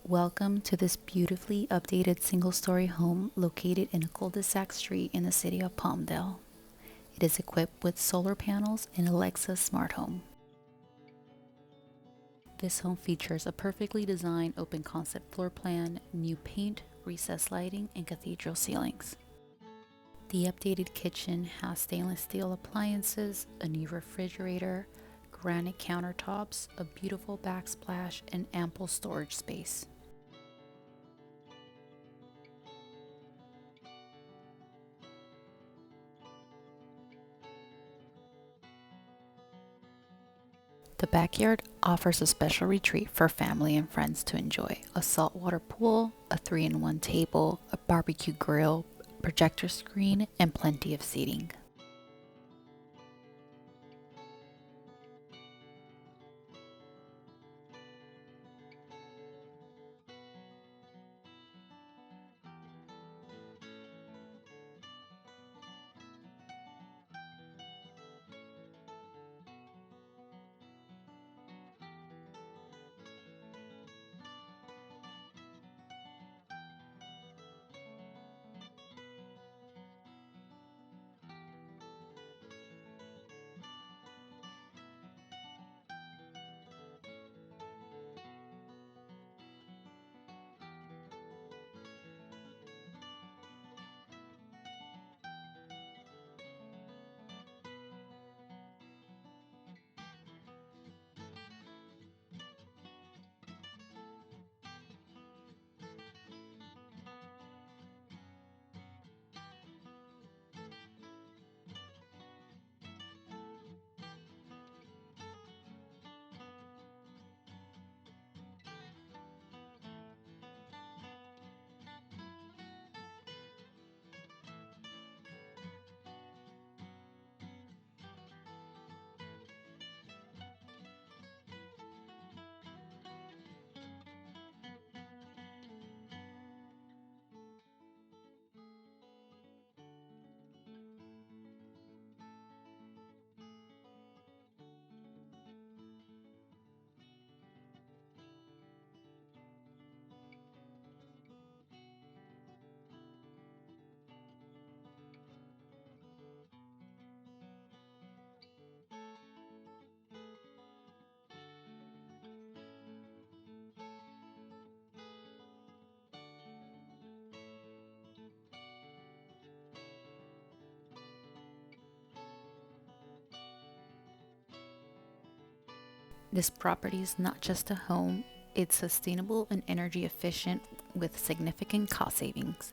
Welcome to this beautifully updated single-story home located in a cul-de-sac street in the city of Palmdale. It is equipped with solar panels and Alexa smart home. This home features a perfectly designed open concept floor plan, new paint, recessed lighting, and cathedral ceilings. The updated kitchen has stainless steel appliances, a new refrigerator, granite countertops, a beautiful backsplash, and ample storage space. The backyard offers a special retreat for family and friends to enjoy. A saltwater pool, a 3-in-1 table, a barbecue grill, projector screen, and plenty of seating. This property is not just a home, it's sustainable and energy efficient with significant cost savings.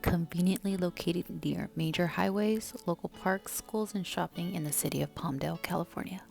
Conveniently located near major highways, local parks, schools, and shopping in the city of Palmdale, California.